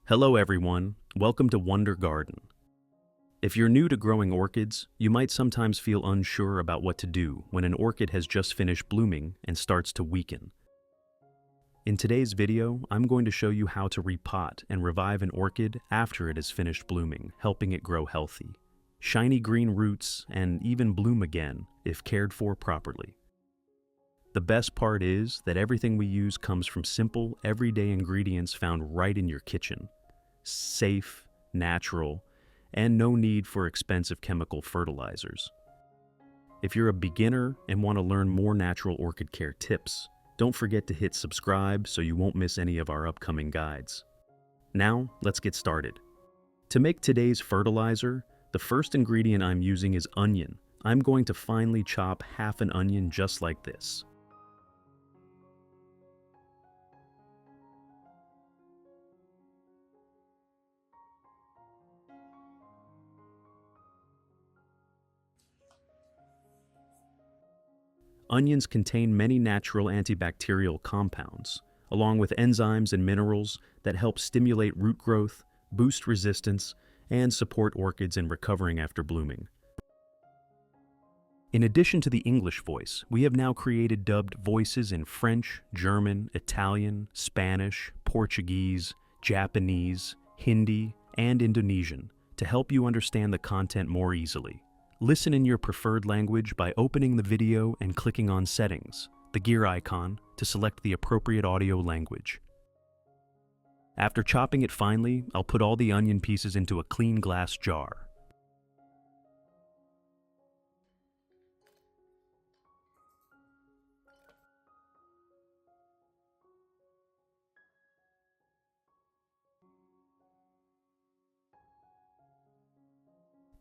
Hello everyone, welcome to Wonder Garden. If you're new to growing orchids, you might sometimes feel unsure about what to do when an orchid has just finished blooming and starts to weaken. In today's video, I'm going to show you how to repot and revive an orchid after it has finished blooming, helping it grow healthy, shiny green roots, and even bloom again if cared for properly. The best part is that everything we use comes from simple, everyday ingredients found right in your kitchen. Safe, natural, and no need for expensive chemical fertilizers. If you're a beginner and want to learn more natural orchid care tips, don't forget to hit subscribe so you won't miss any of our upcoming guides. Now, let's get started. To make today's fertilizer, the first ingredient I'm using is onion. I'm going to finely chop half an onion just like this. Onions contain many natural antibacterial compounds, along with enzymes and minerals that help stimulate root growth, boost resistance, and support orchids in recovering after blooming. In addition to the English voice, we have now created dubbed voices in French, German, Italian, Spanish, Portuguese, Japanese, Hindi, and Indonesian to help you understand the content more easily. Listen in your preferred language by opening the video and clicking on Settings, the gear icon, to select the appropriate audio language. After chopping it finely, I'll put all the onion pieces into a clean glass jar.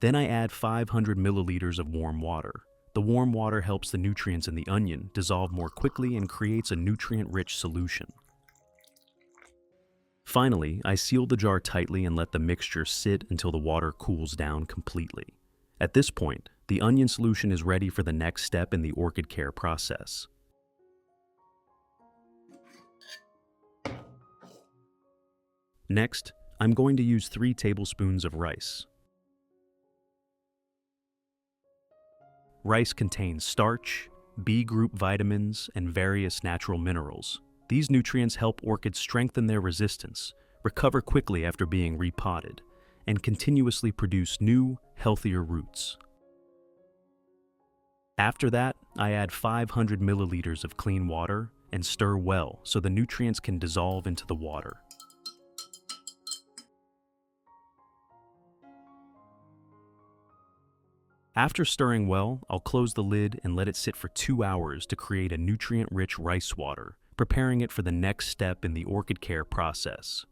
Then I add 500 milliliters of warm water. The warm water helps the nutrients in the onion dissolve more quickly and creates a nutrient-rich solution. Finally, I seal the jar tightly and let the mixture sit until the water cools down completely. At this point, the onion solution is ready for the next step in the orchid care process. Next, I'm going to use 3 tablespoons of rice. Rice contains starch, B group vitamins, and various natural minerals. These nutrients help orchids strengthen their resistance, recover quickly after being repotted, and continuously produce new, healthier roots. After that, I add 500 milliliters of clean water and stir well so the nutrients can dissolve into the water. After stirring well, I'll close the lid and let it sit for 2 hours to create a nutrient-rich rice water, preparing it for the next step in the orchid care process.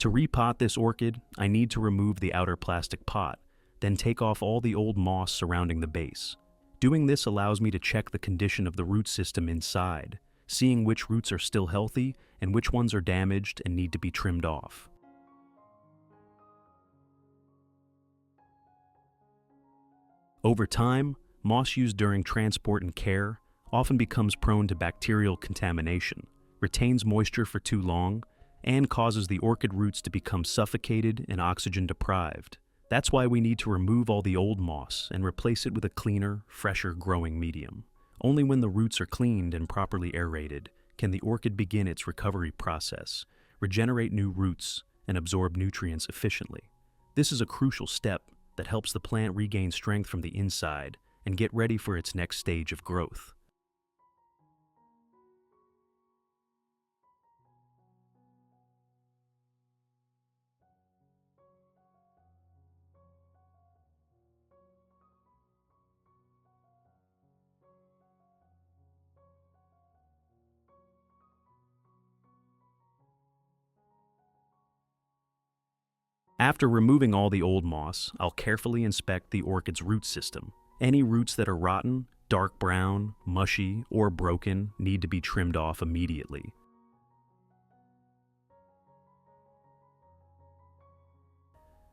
To repot this orchid, I need to remove the outer plastic pot, then take off all the old moss surrounding the base. Doing this allows me to check the condition of the root system inside, seeing which roots are still healthy and which ones are damaged and need to be trimmed off. Over time, moss used during transport and care often becomes prone to bacterial contamination, retains moisture for too long, and causes the orchid roots to become suffocated and oxygen deprived. That's why we need to remove all the old moss and replace it with a cleaner, fresher growing medium. Only when the roots are cleaned and properly aerated can the orchid begin its recovery process, regenerate new roots, and absorb nutrients efficiently. This is a crucial step that helps the plant regain strength from the inside and get ready for its next stage of growth. After removing all the old moss, I'll carefully inspect the orchid's root system. Any roots that are rotten, dark brown, mushy, or broken need to be trimmed off immediately.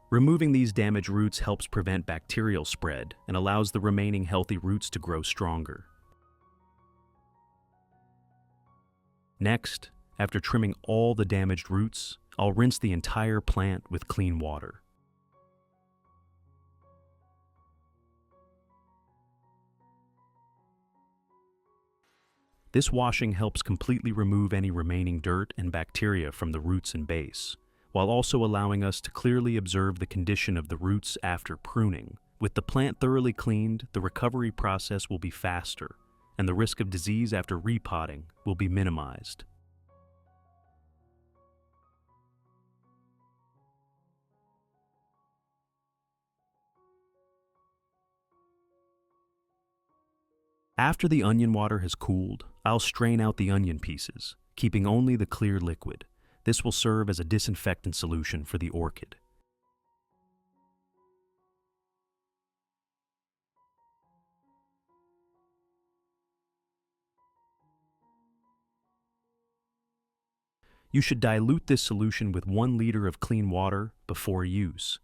Removing these damaged roots helps prevent bacterial spread and allows the remaining healthy roots to grow stronger. Next, after trimming all the damaged roots, I'll rinse the entire plant with clean water. This washing helps completely remove any remaining dirt and bacteria from the roots and base, while also allowing us to clearly observe the condition of the roots after pruning. With the plant thoroughly cleaned, the recovery process will be faster, and the risk of disease after repotting will be minimized. After the onion water has cooled, I'll strain out the onion pieces, keeping only the clear liquid. This will serve as a disinfectant solution for the orchid. You should dilute this solution with 1 liter of clean water before use.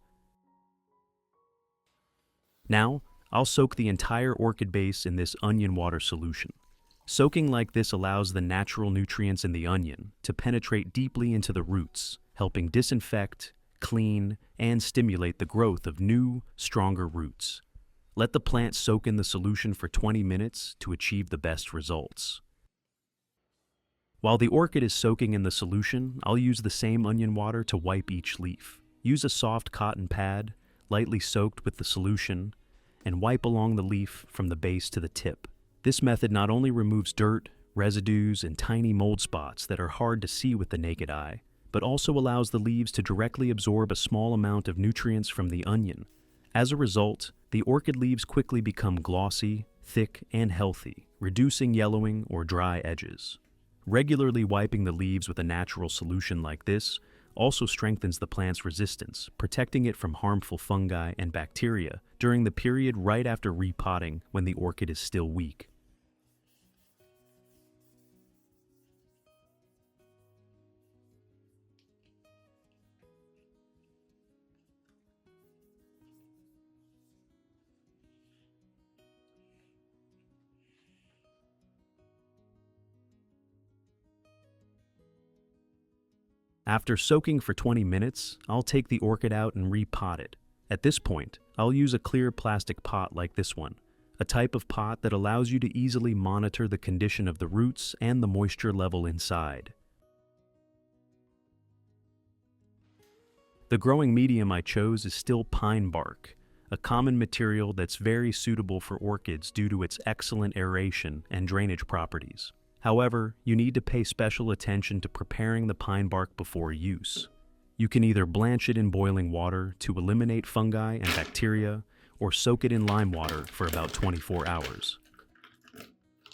Now, I'll soak the entire orchid base in this onion water solution. Soaking like this allows the natural nutrients in the onion to penetrate deeply into the roots, helping disinfect, clean, and stimulate the growth of new, stronger roots. Let the plant soak in the solution for 20 minutes to achieve the best results. While the orchid is soaking in the solution, I'll use the same onion water to wipe each leaf. Use a soft cotton pad, lightly soaked with the solution, and wipe along the leaf from the base to the tip. This method not only removes dirt, residues, and tiny mold spots that are hard to see with the naked eye, but also allows the leaves to directly absorb a small amount of nutrients from the onion. As a result, the orchid leaves quickly become glossy, thick, and healthy, reducing yellowing or dry edges. Regularly wiping the leaves with a natural solution like this also strengthens the plant's resistance, protecting it from harmful fungi and bacteria during the period right after repotting when the orchid is still weak. After soaking for 20 minutes, I'll take the orchid out and repot it. At this point, I'll use a clear plastic pot like this one, a type of pot that allows you to easily monitor the condition of the roots and the moisture level inside. The growing medium I chose is still pine bark, a common material that's very suitable for orchids due to its excellent aeration and drainage properties. However, you need to pay special attention to preparing the pine bark before use. You can either blanch it in boiling water to eliminate fungi and bacteria, or soak it in lime water for about 24 hours.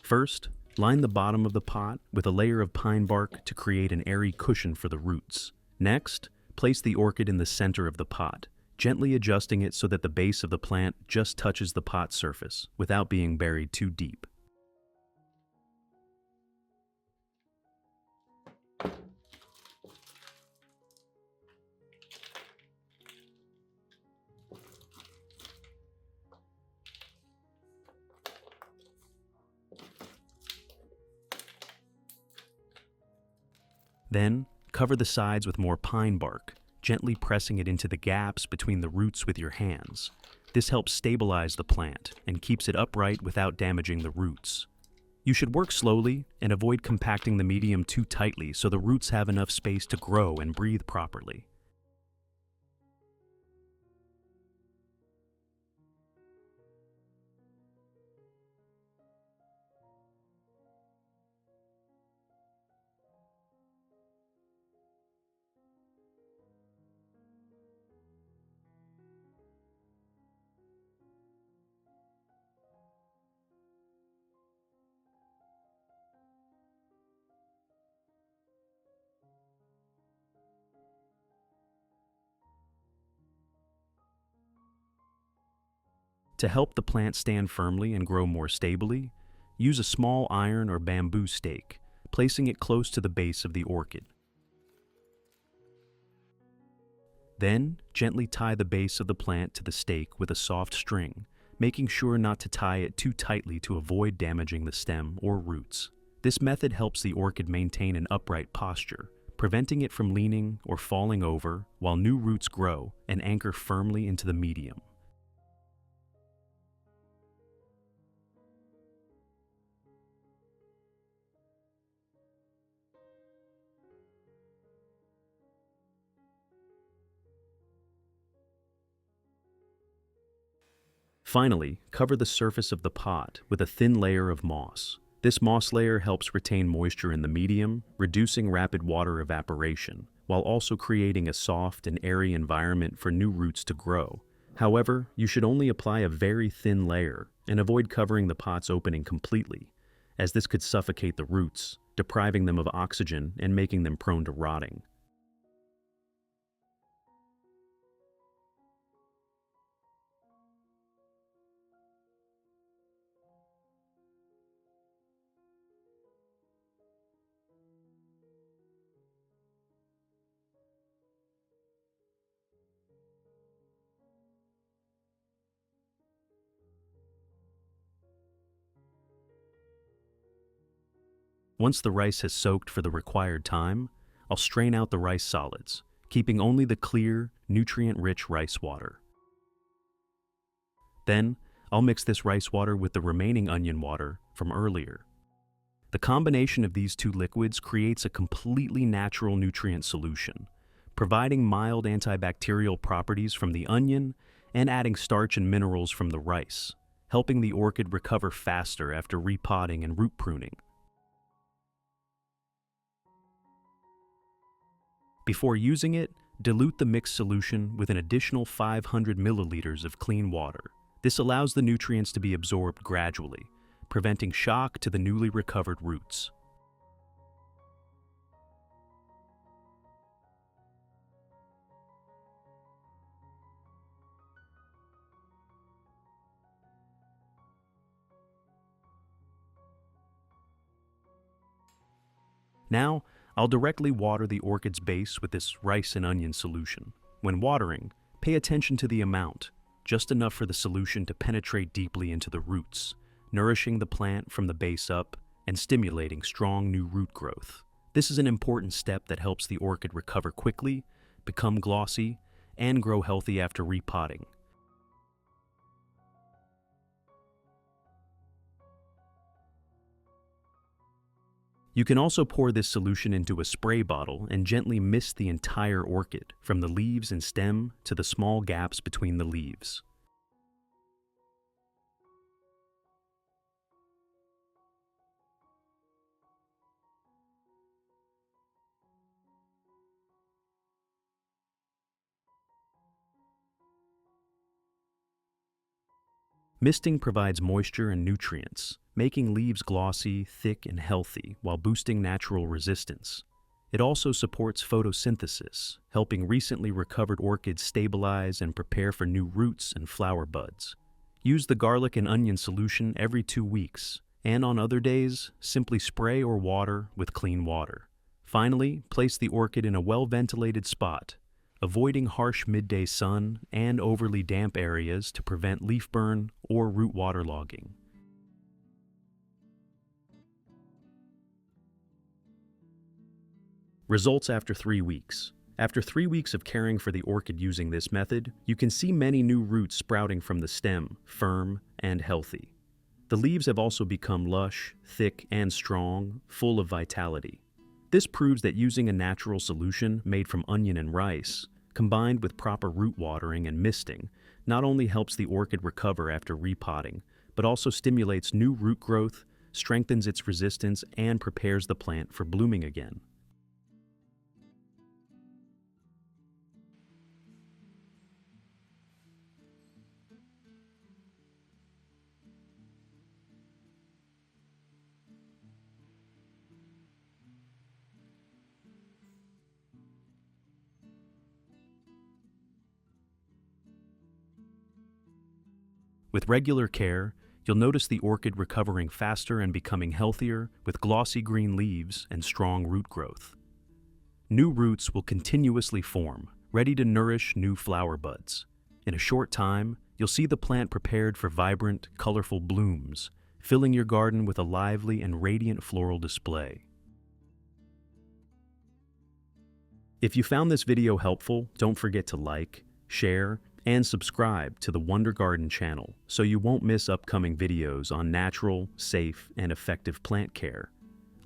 First, line the bottom of the pot with a layer of pine bark to create an airy cushion for the roots. Next, place the orchid in the center of the pot, gently adjusting it so that the base of the plant just touches the pot surface without being buried too deep. Then, cover the sides with more pine bark, gently pressing it into the gaps between the roots with your hands. This helps stabilize the plant and keeps it upright without damaging the roots. You should work slowly and avoid compacting the medium too tightly so the roots have enough space to grow and breathe properly. To help the plant stand firmly and grow more stably, use a small iron or bamboo stake, placing it close to the base of the orchid. Then, gently tie the base of the plant to the stake with a soft string, making sure not to tie it too tightly to avoid damaging the stem or roots. This method helps the orchid maintain an upright posture, preventing it from leaning or falling over while new roots grow and anchor firmly into the medium. Finally, cover the surface of the pot with a thin layer of moss. This moss layer helps retain moisture in the medium, reducing rapid water evaporation, while also creating a soft and airy environment for new roots to grow. However, you should only apply a very thin layer and avoid covering the pot's opening completely, as this could suffocate the roots, depriving them of oxygen and making them prone to rotting. Once the rice has soaked for the required time, I'll strain out the rice solids, keeping only the clear, nutrient-rich rice water. Then, I'll mix this rice water with the remaining onion water from earlier. The combination of these two liquids creates a completely natural nutrient solution, providing mild antibacterial properties from the onion and adding starch and minerals from the rice, helping the orchid recover faster after repotting and root pruning. Before using it, dilute the mixed solution with an additional 500 milliliters of clean water. This allows the nutrients to be absorbed gradually, preventing shock to the newly recovered roots. Now, I'll directly water the orchid's base with this rice and onion solution. When watering, pay attention to the amount, just enough for the solution to penetrate deeply into the roots, nourishing the plant from the base up and stimulating strong new root growth. This is an important step that helps the orchid recover quickly, become glossy, and grow healthy after repotting. You can also pour this solution into a spray bottle and gently mist the entire orchid, from the leaves and stem to the small gaps between the leaves. Misting provides moisture and nutrients, making leaves glossy, thick, and healthy while boosting natural resistance. It also supports photosynthesis, helping recently recovered orchids stabilize and prepare for new roots and flower buds. Use the garlic and onion solution every 2 weeks, and on other days, simply spray or water with clean water. Finally, place the orchid in a well-ventilated spot, avoiding harsh midday sun and overly damp areas to prevent leaf burn or root waterlogging. Results after 3 weeks. After 3 weeks of caring for the orchid using this method, you can see many new roots sprouting from the stem, firm and healthy. The leaves have also become lush, thick, and strong, full of vitality. This proves that using a natural solution made from onion and rice, combined with proper root watering and misting, not only helps the orchid recover after repotting, but also stimulates new root growth, strengthens its resistance, and prepares the plant for blooming again. With regular care, you'll notice the orchid recovering faster and becoming healthier with glossy green leaves and strong root growth. New roots will continuously form, ready to nourish new flower buds. In a short time, you'll see the plant prepared for vibrant, colorful blooms, filling your garden with a lively and radiant floral display. If you found this video helpful, don't forget to like, share, and subscribe to the Wonder Garden channel so you won't miss upcoming videos on natural, safe, and effective plant care.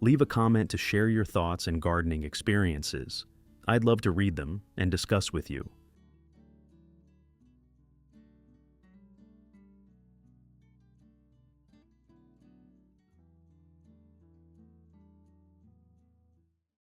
Leave a comment to share your thoughts and gardening experiences. I'd love to read them and discuss with you.